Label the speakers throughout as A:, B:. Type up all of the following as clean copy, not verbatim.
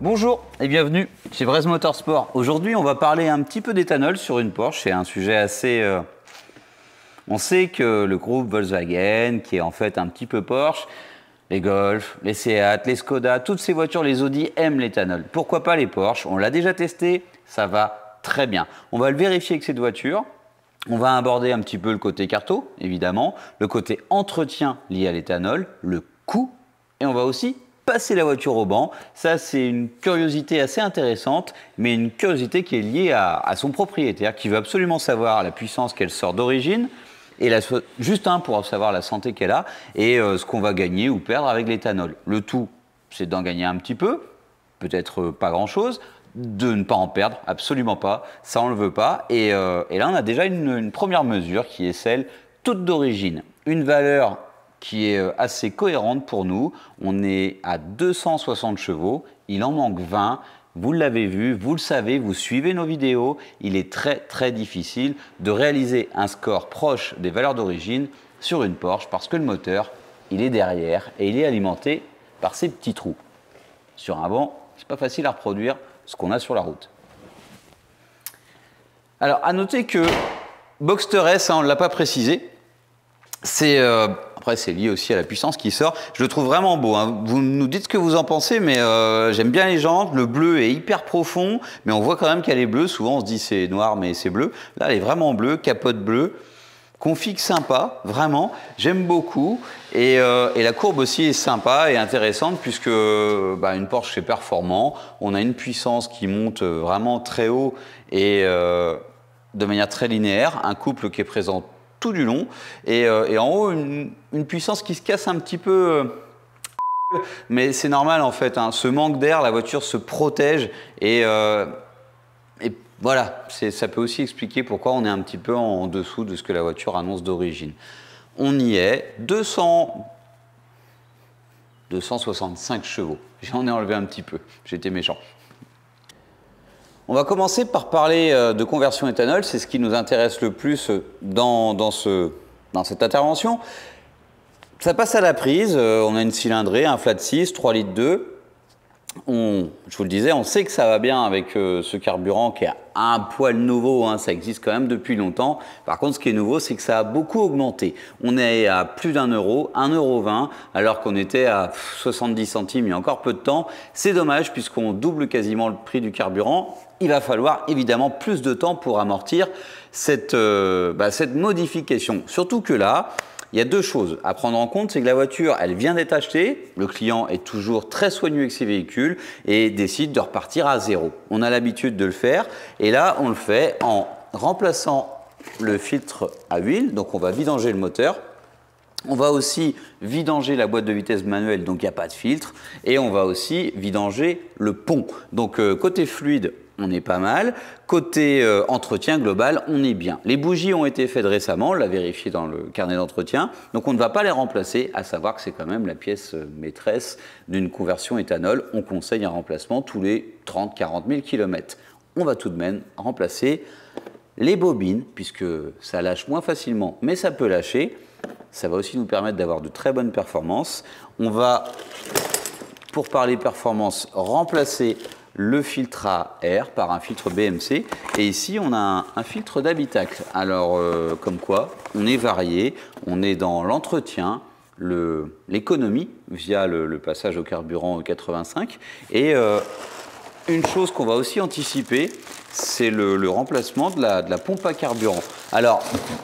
A: Bonjour et bienvenue chez Brez Motorsport. Aujourd'hui, on va parler un petit peu d'éthanol sur une Porsche. C'est un sujet assez... On sait que le groupe Volkswagen, qui est en fait un petit peu Porsche, les Golf, les Seat, les Skoda, toutes ces voitures, les Audi aiment l'éthanol. Pourquoi pas les Porsche? On l'a déjà testé, ça va très bien. On va le vérifier avec cette voiture. On va aborder un petit peu le côté carto, évidemment, le côté entretien lié à l'éthanol, le coût, et on va aussi passer la voiture au banc. Ça, c'est une curiosité assez intéressante, mais une curiosité qui est liée à son propriétaire, qui veut absolument savoir la puissance qu'elle sort d'origine, et juste pour savoir la santé qu'elle a, et ce qu'on va gagner ou perdre avec l'éthanol. Le tout, c'est d'en gagner un petit peu, peut-être pas grand-chose, de ne pas en perdre, absolument pas, ça on ne le veut pas. Et là, on a déjà une première mesure qui est celle toute d'origine. Une valeur qui est assez cohérente pour nous. On est à 260 chevaux, il en manque 20. Vous l'avez vu, vous le savez, vous suivez nos vidéos. Il est très difficile de réaliser un score proche des valeurs d'origine sur une Porsche parce que le moteur, il est derrière et il est alimenté par ces petits trous. Sur un banc, c'est pas facile à reproduire ce qu'on a sur la route. Alors, à noter que Boxster S, on ne l'a pas précisé, après, c'est lié aussi à la puissance qui sort. Je le trouve vraiment beau, hein. Vous nous dites ce que vous en pensez, mais j'aime bien les jantes. Le bleu est hyper profond, mais on voit quand même qu'elle est bleue. Souvent, on se dit c'est noir, mais c'est bleu. Là, elle est vraiment bleue, capote bleue. Config sympa, vraiment. J'aime beaucoup. Et la courbe aussi est sympa et intéressante puisque une Porsche, c'est performant. On a une puissance qui monte vraiment très haut et de manière très linéaire. Un couple qui est présent tout du long, et en haut une puissance qui se casse un petit peu, mais c'est normal en fait, hein. Ce manque d'air, la voiture se protège, et voilà, ça peut aussi expliquer pourquoi on est un petit peu en dessous de ce que la voiture annonce d'origine. On y est, 265 chevaux, j'en ai enlevé un petit peu, j'étais méchant. On va commencer par parler de conversion éthanol, c'est ce qui nous intéresse le plus dans cette intervention. Ça passe à la prise, on a une cylindrée, un flat 6, 3,2 litres. Je vous le disais, on sait que ça va bien avec ce carburant qui est un poil nouveau, hein, ça existe quand même depuis longtemps. Par contre, ce qui est nouveau, c'est que ça a beaucoup augmenté. On est à plus d'1 euro, 1,20 €, alors qu'on était à 70 centimes il y a encore peu de temps. C'est dommage puisqu'on double quasiment le prix du carburant. Il va falloir évidemment plus de temps pour amortir cette modification. Surtout que là, il y a deux choses à prendre en compte, c'est que la voiture, elle vient d'être achetée, le client est toujours très soigneux avec ses véhicules et décide de repartir à zéro. On a l'habitude de le faire et là, on le fait en remplaçant le filtre à huile, donc on va vidanger le moteur. On va aussi vidanger la boîte de vitesse manuelle, donc il n'y a pas de filtre, et on va aussi vidanger le pont. Donc côté fluide, on est pas mal. Côté entretien global, on est bien. Les bougies ont été faites récemment, on l'a vérifié dans le carnet d'entretien, donc on ne va pas les remplacer, à savoir que c'est quand même la pièce maîtresse d'une conversion éthanol. On conseille un remplacement tous les 30-40 000 km. On va tout de même remplacer les bobines, puisque ça lâche moins facilement, mais ça peut lâcher. Ça va aussi nous permettre d'avoir de très bonnes performances. On va, pour parler performance, remplacer le filtre à air par un filtre BMC. Et ici, on a un filtre d'habitacle. Alors, comme quoi, on est varié. On est dans l'entretien, l'économie via le passage au carburant 85. Et une chose qu'on va aussi anticiper, c'est le remplacement de la pompe à carburant. Alors,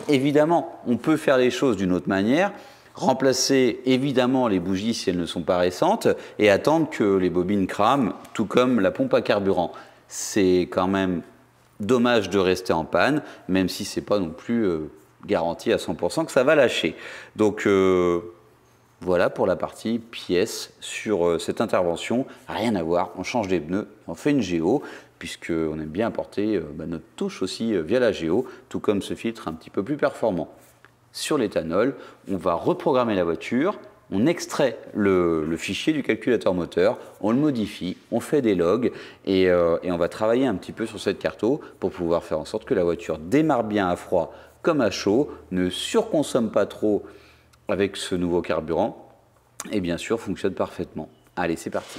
A: évidemment, on peut faire les choses d'une autre manière, remplacer évidemment les bougies si elles ne sont pas récentes et attendre que les bobines crament, tout comme la pompe à carburant. c'est quand même dommage de rester en panne, même si c'est pas non plus garanti à 100% que ça va lâcher. Donc voilà pour la partie pièce sur cette intervention. Rien à voir, on change les pneus, on fait une géo, puisqu'on aime bien apporter notre touche aussi via la géo, tout comme ce filtre un petit peu plus performant. Sur l'éthanol, on va reprogrammer la voiture, on extrait le fichier du calculateur moteur, on le modifie, on fait des logs et on va travailler un petit peu sur cette carto pour pouvoir faire en sorte que la voiture démarre bien à froid comme à chaud, ne surconsomme pas trop avec ce nouveau carburant et bien sûr fonctionne parfaitement. Allez, c'est parti.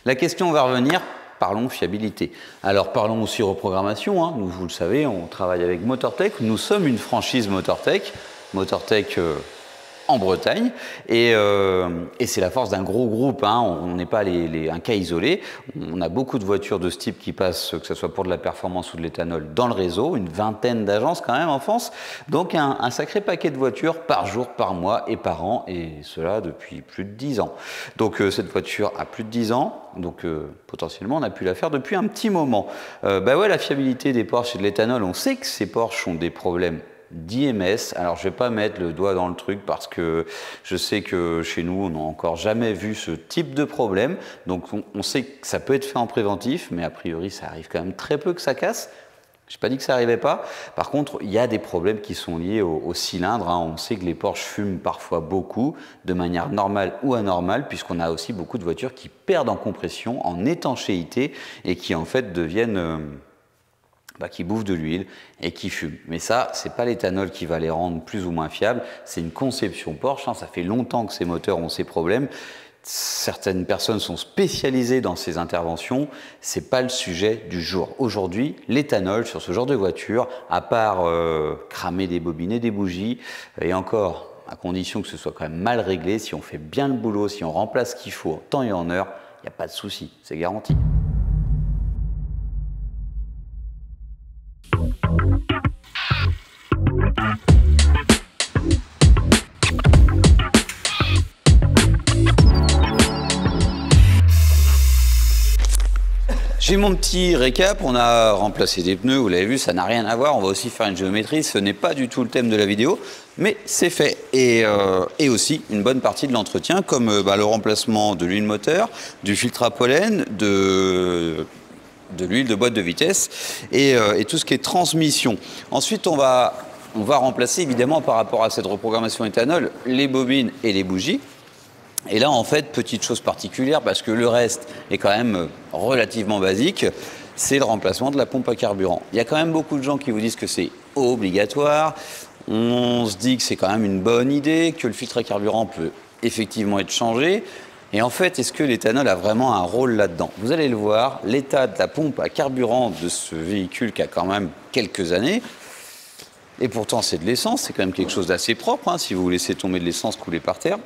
A: La question va revenir, parlons fiabilité. Alors parlons aussi reprogrammation, hein. Nous, vous le savez, on travaille avec Motortech, nous sommes une franchise Motortech, en Bretagne, et c'est la force d'un gros groupe, hein. On n'est pas un cas isolé, on a beaucoup de voitures de ce type qui passent, que ce soit pour de la performance ou de l'éthanol, dans le réseau, une vingtaine d'agences quand même en France, donc un sacré paquet de voitures par jour, par mois et par an, et cela depuis plus de 10 ans. Donc cette voiture a plus de 10 ans, donc potentiellement on a pu la faire depuis un petit moment. Bah ouais, la fiabilité des Porsche et de l'éthanol, on sait que ces Porsche ont des problèmes d'IMS. Alors je vais pas mettre le doigt dans le truc parce que je sais que chez nous on n'a encore jamais vu ce type de problème, donc on sait que ça peut être fait en préventif, mais a priori ça arrive quand même très peu que ça casse. Je n'ai pas dit que ça n'arrivait pas. Par contre, il y a des problèmes qui sont liés au cylindre, hein. On sait que les Porsche fument parfois beaucoup, de manière normale ou anormale, puisqu'on a aussi beaucoup de voitures qui perdent en compression, en étanchéité, et qui en fait deviennent qui bouffent de l'huile et qui fument. Mais ça, c'est pas l'éthanol qui va les rendre plus ou moins fiables, c'est une conception Porsche, hein. Ça fait longtemps que ces moteurs ont ces problèmes. Certaines personnes sont spécialisées dans ces interventions, c'est pas le sujet du jour. Aujourd'hui, l'éthanol sur ce genre de voiture, à part cramer des bobines et des bougies, et encore à condition que ce soit quand même mal réglé, si on fait bien le boulot, si on remplace ce qu'il faut en temps et en heure, il n'y a pas de souci, c'est garanti. J'ai mon petit récap, on a remplacé des pneus, vous l'avez vu, ça n'a rien à voir, on va aussi faire une géométrie, ce n'est pas du tout le thème de la vidéo, mais c'est fait. Et aussi une bonne partie de l'entretien, comme le remplacement de l'huile moteur, du filtre à pollen, de l'huile de boîte de vitesse et tout ce qui est transmission. Ensuite, on va remplacer évidemment par rapport à cette reprogrammation éthanol, les bobines et les bougies. Et là, en fait, petite chose particulière, parce que le reste est quand même relativement basique, c'est le remplacement de la pompe à carburant. Il y a quand même beaucoup de gens qui vous disent que c'est obligatoire. On se dit que c'est quand même une bonne idée, que le filtre à carburant peut effectivement être changé. Et en fait, est-ce que l'éthanol a vraiment un rôle là-dedans? Vous allez le voir, l'état de la pompe à carburant de ce véhicule qui a quand même quelques années, et pourtant c'est de l'essence, c'est quand même quelque chose d'assez propre, hein, si vous laissez tomber de l'essence couler par terre.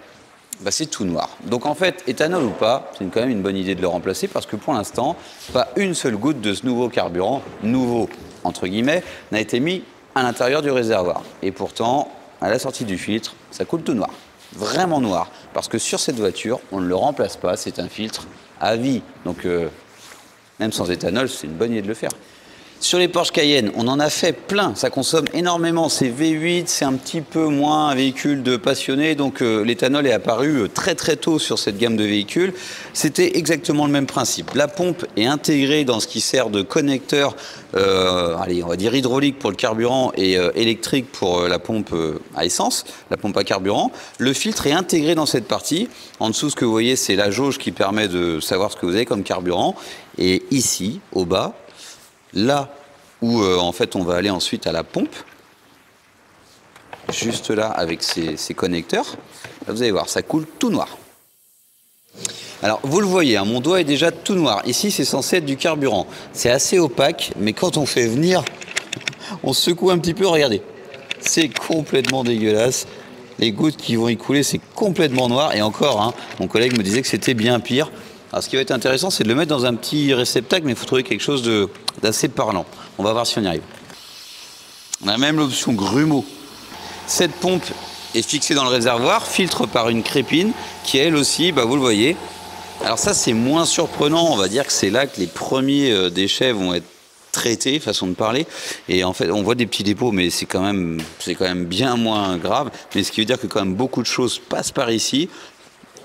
A: C'est tout noir. Donc en fait, éthanol ou pas, c'est quand même une bonne idée de le remplacer parce que pour l'instant, pas une seule goutte de ce nouveau carburant, nouveau entre guillemets, n'a été mis à l'intérieur du réservoir. Et pourtant, à la sortie du filtre, ça coule tout noir. Vraiment noir. Parce que sur cette voiture, on ne le remplace pas, c'est un filtre à vie. Donc même sans éthanol, c'est une bonne idée de le faire. Sur les Porsche Cayenne, on en a fait plein, ça consomme énormément, c'est V8, c'est un petit peu moins un véhicule de passionné, donc l'éthanol est apparu très très tôt sur cette gamme de véhicules. C'était exactement le même principe. La pompe est intégrée dans ce qui sert de connecteur, allez, on va dire hydraulique pour le carburant et électrique pour la pompe à essence, la pompe à carburant. Le filtre est intégré dans cette partie. En dessous, ce que vous voyez, c'est la jauge qui permet de savoir ce que vous avez comme carburant. Et ici, au bas, là où en fait on va aller ensuite à la pompe, juste là avec ces connecteurs, là, vous allez voir, ça coule tout noir. Alors vous le voyez, hein, mon doigt est déjà tout noir. Ici c'est censé être du carburant. C'est assez opaque, mais quand on fait venir, on secoue un petit peu, regardez. C'est complètement dégueulasse. Les gouttes qui vont y couler, c'est complètement noir. Et encore, hein, mon collègue me disait que c'était bien pire. Alors ce qui va être intéressant, c'est de le mettre dans un petit réceptacle, mais il faut trouver quelque chose de d'assez parlant. On va voir si on y arrive. On a même l'option grumeau. Cette pompe est fixée dans le réservoir, filtre par une crépine qui elle aussi, bah, vous le voyez. Alors ça c'est moins surprenant, on va dire que c'est là que les premiers déchets vont être traités, façon de parler. Et en fait on voit des petits dépôts, mais c'est quand même bien moins grave. Mais ce qui veut dire que quand même beaucoup de choses passent par ici,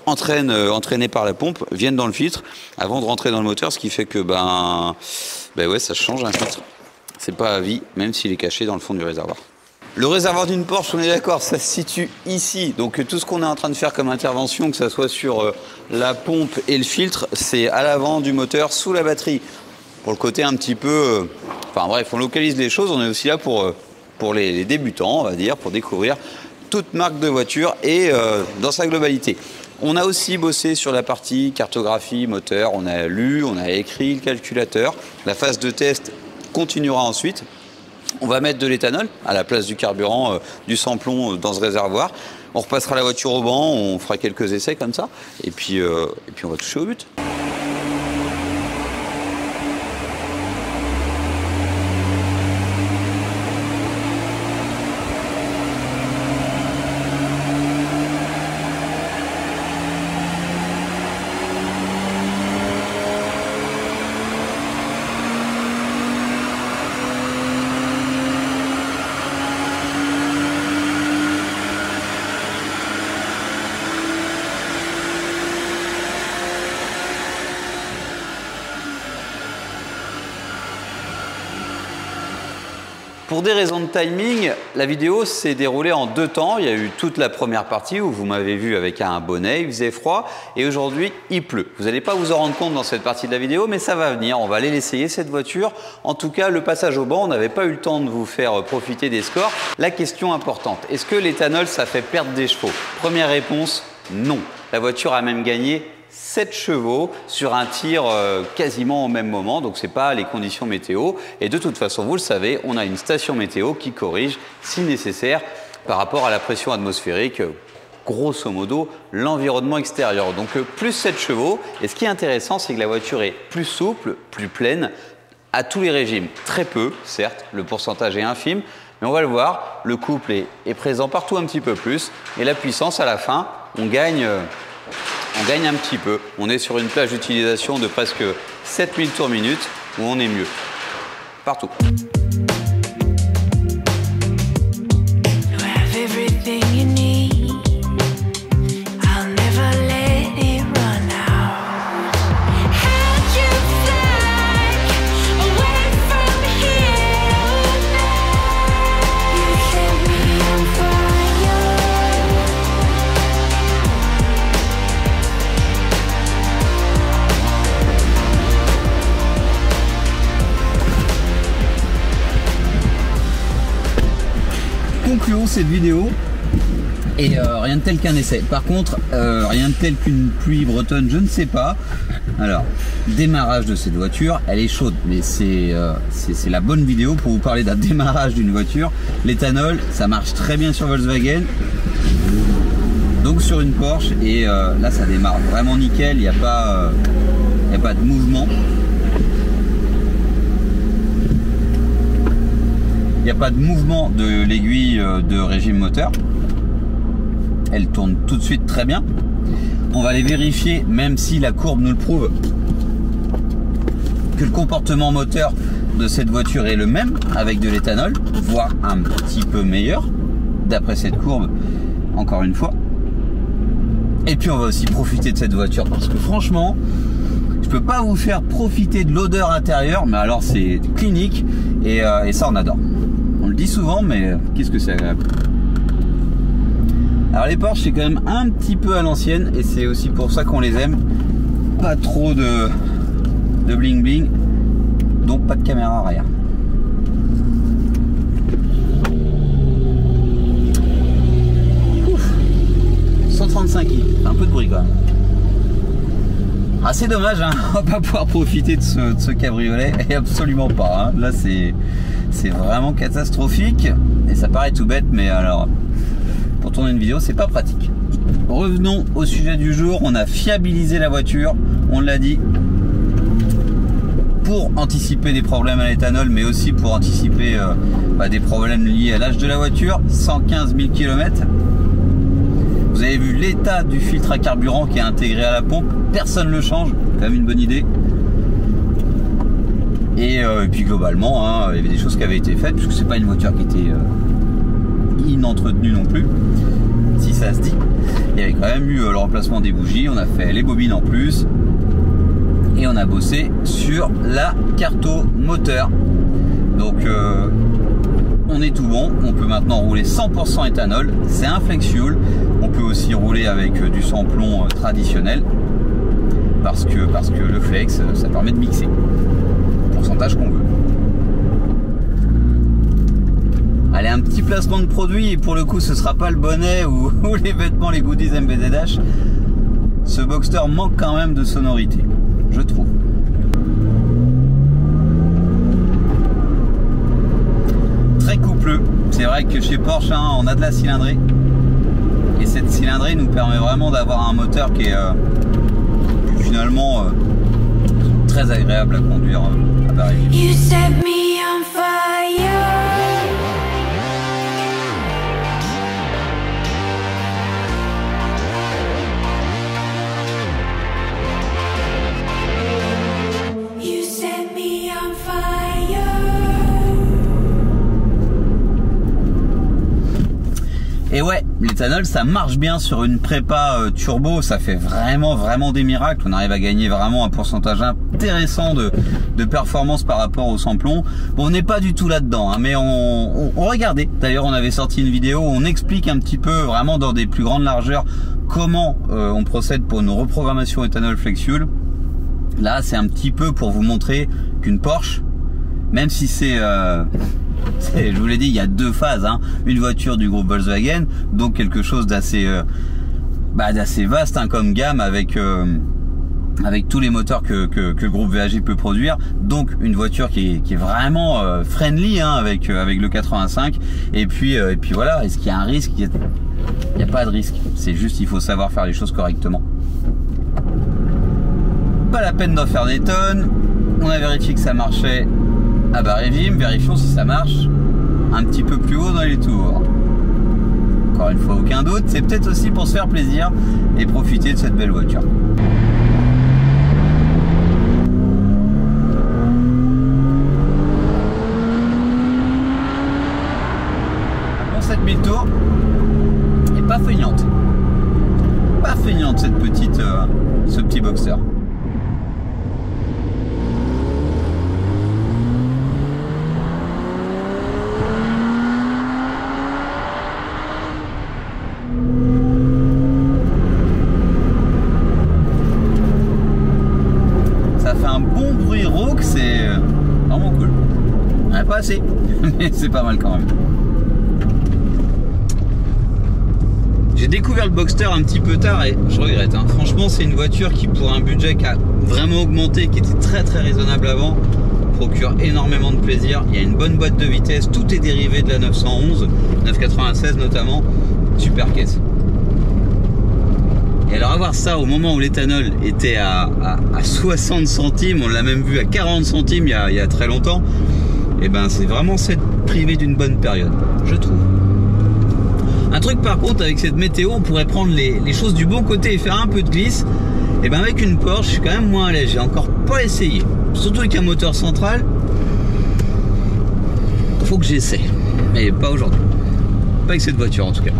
A: entraînées par la pompe, viennent dans le filtre avant de rentrer dans le moteur, ce qui fait que ben ouais, ça change un filtre. C'est pas à vie, même s'il est caché dans le fond du réservoir. Le réservoir d'une Porsche, on est d'accord, ça se situe ici. Donc tout ce qu'on est en train de faire comme intervention, que ce soit sur la pompe et le filtre, c'est à l'avant du moteur, sous la batterie. Pour le côté un petit peu... enfin bref, on localise les choses. On est aussi là pour les débutants, on va dire, pour découvrir toute marque de voiture et dans sa globalité. On a aussi bossé sur la partie cartographie, moteur. On a lu, on a écrit le calculateur. La phase de test continuera ensuite. On va mettre de l'éthanol à la place du carburant, du sans-plomb dans ce réservoir. On repassera la voiture au banc, on fera quelques essais comme ça. Et puis on va toucher au but. Pour des raisons de timing, la vidéo s'est déroulée en 2 temps. Il y a eu toute la première partie où vous m'avez vu avec un bonnet, il faisait froid et aujourd'hui il pleut. Vous n'allez pas vous en rendre compte dans cette partie de la vidéo, mais ça va venir. On va aller l'essayer cette voiture. En tout cas, le passage au banc, on n'avait pas eu le temps de vous faire profiter des scores. La question importante, est-ce que l'éthanol ça fait perdre des chevaux? Première réponse, non. La voiture a même gagné 7 chevaux sur un tir quasiment au même moment, donc ce n'est pas les conditions météo. Et de toute façon, vous le savez, on a une station météo qui corrige, si nécessaire, par rapport à la pression atmosphérique, grosso modo, l'environnement extérieur. Donc plus 7 chevaux. Et ce qui est intéressant, c'est que la voiture est plus souple, plus pleine, à tous les régimes. Très peu, certes, le pourcentage est infime, mais on va le voir, le couple est présent partout un petit peu plus. Et la puissance, à la fin, on gagne un petit peu. On est sur une plage d'utilisation de presque 7000 tours minute où on est mieux. Partout. Concluons cette vidéo et rien de tel qu'un essai. Par contre, rien de tel qu'une pluie bretonne, je ne sais pas. Alors, démarrage de cette voiture, elle est chaude, mais c'est la bonne vidéo pour vous parler d'un démarrage d'une voiture. L'éthanol, ça marche très bien sur Volkswagen, donc sur une Porsche, et là ça démarre vraiment nickel, il n'y a pas de mouvement. Il n'y a pas de mouvement de l'aiguille de régime moteur. Elle tourne tout de suite très bien. On va aller vérifier, même si la courbe nous le prouve, que le comportement moteur de cette voiture est le même avec de l'éthanol, voire un petit peu meilleur, d'après cette courbe, encore une fois. Et puis on va aussi profiter de cette voiture, parce que franchement, je peux pas vous faire profiter de l'odeur intérieure, mais alors c'est clinique, et ça on adore. On le dit souvent, mais qu'est-ce que c'est agréable. Alors les Porsche, c'est quand même un petit peu à l'ancienne, et c'est aussi pour ça qu'on les aime. Pas trop de bling bling, donc pas de caméra arrière. Ouf, 135 kg, un peu de bruit quand même. Ah, c'est dommage, hein, on va pas pouvoir profiter de ce cabriolet, et absolument pas, hein. Là c'est vraiment catastrophique, et ça paraît tout bête, mais alors pour tourner une vidéo c'est pas pratique. Revenons au sujet du jour, on a fiabilisé la voiture, on l'a dit. pour anticiper des problèmes à l'éthanol, mais aussi pour anticiper des problèmes liés à l'âge de la voiture. 115 000 km. Vous avez vu l'état du filtre à carburant qui est intégré à la pompe. Personne ne le change, quand même une bonne idée. Et puis globalement, il y avait des choses qui avaient été faites, puisque c'est pas une voiture qui était inentretenue non plus, si ça se dit. Il y avait quand même eu le remplacement des bougies, on a fait les bobines en plus, et on a bossé sur la carto moteur. Donc on est tout bon, on peut maintenant rouler 100% éthanol, c'est un flex fuel. On peut aussi rouler avec du sans-plomb traditionnel, parce que le flex, ça permet de mixer le pourcentage qu'on veut. Allez, un petit placement de produit, et pour le coup ce sera pas le bonnet ou les vêtements, les goodies MBZH. Ce Boxster manque quand même de sonorité, je trouve. Très coupleux, c'est vrai que chez Porsche on a de la cylindrée, et cette cylindrée nous permet vraiment d'avoir un moteur qui est finalement très agréable à conduire à bas régime. You set me on fire. Et ouais, l'éthanol ça marche bien sur une prépa turbo, ça fait vraiment des miracles. On arrive à gagner vraiment un pourcentage intéressant de performance par rapport au sans-plomb. Bon, on n'est pas du tout là-dedans, mais on regardait. D'ailleurs, on avait sorti une vidéo où on explique un petit peu, vraiment dans des plus grandes largeurs, comment on procède pour une reprogrammation éthanol flex fuel. Là, c'est un petit peu pour vous montrer qu'une Porsche, même si c'est... je vous l'ai dit, il y a deux phases, une voiture du groupe Volkswagen, donc quelque chose d'assez vaste comme gamme, avec tous les moteurs que le groupe VAG peut produire, donc une voiture qui est vraiment friendly avec le 85, et puis voilà. Est-ce qu'il y a un risque? Il n'y a pas de risque, c'est juste il faut savoir faire les choses correctement. Pas la peine d'en faire des tonnes. On a vérifié que ça marchait à bas régime, vérifions si ça marche un petit peu plus haut dans les tours. Encore une fois, aucun doute, c'est peut-être aussi pour se faire plaisir et profiter de cette belle voiture. Bon, 7000 tours, et pas feignante. Pas feignante cette petite, ce petit Boxster. C'est vraiment cool. Pas assez, mais c'est pas mal quand même. J'ai découvert le Boxster un petit peu tard et je regrette. Franchement, c'est une voiture qui, pour un budget qui a vraiment augmenté, qui était très raisonnable avant, procure énormément de plaisir. Il y a une bonne boîte de vitesse, tout est dérivé de la 911, 996 notamment. Super caisse. Et alors avoir ça au moment où l'éthanol était à 60 centimes, on l'a même vu à 40 centimes il y a très longtemps, et ben c'est vraiment s'être privé d'une bonne période, je trouve. Un truc par contre, avec cette météo, on pourrait prendre les choses du bon côté et faire un peu de glisse. Et ben avec une Porsche, je suis quand même moins à l'aise, j'ai encore pas essayé. Surtout avec un moteur central, faut que j'essaie, mais pas aujourd'hui. Pas avec cette voiture en tout cas.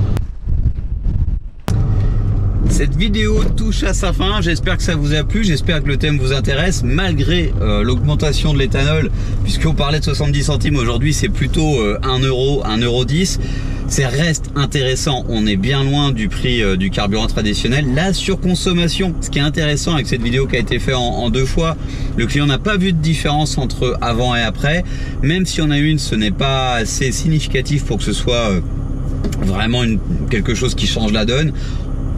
A: Cette vidéo touche à sa fin, j'espère que ça vous a plu, j'espère que le thème vous intéresse, malgré l'augmentation de l'éthanol, puisqu'on parlait de 70 centimes, aujourd'hui c'est plutôt 1 euro, 1,10 €. Ça reste intéressant, on est bien loin du prix du carburant traditionnel. La surconsommation, ce qui est intéressant avec cette vidéo qui a été faite en deux fois, le client n'a pas vu de différence entre avant et après, même si on a une, ce n'est pas assez significatif pour que ce soit vraiment quelque chose qui change la donne.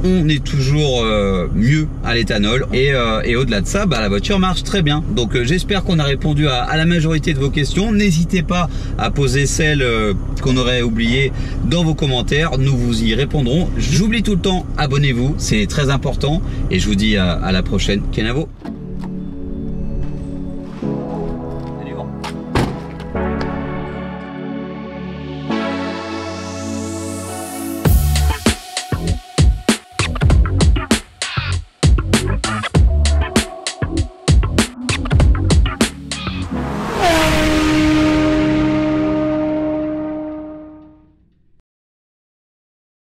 A: On est toujours mieux à l'éthanol et au-delà de ça, la voiture marche très bien. Donc j'espère qu'on a répondu à la majorité de vos questions. N'hésitez pas à poser celles qu'on aurait oubliées dans vos commentaires, nous vous y répondrons. J'oublie tout le temps, abonnez-vous, c'est très important et je vous dis à la prochaine. Kenavo.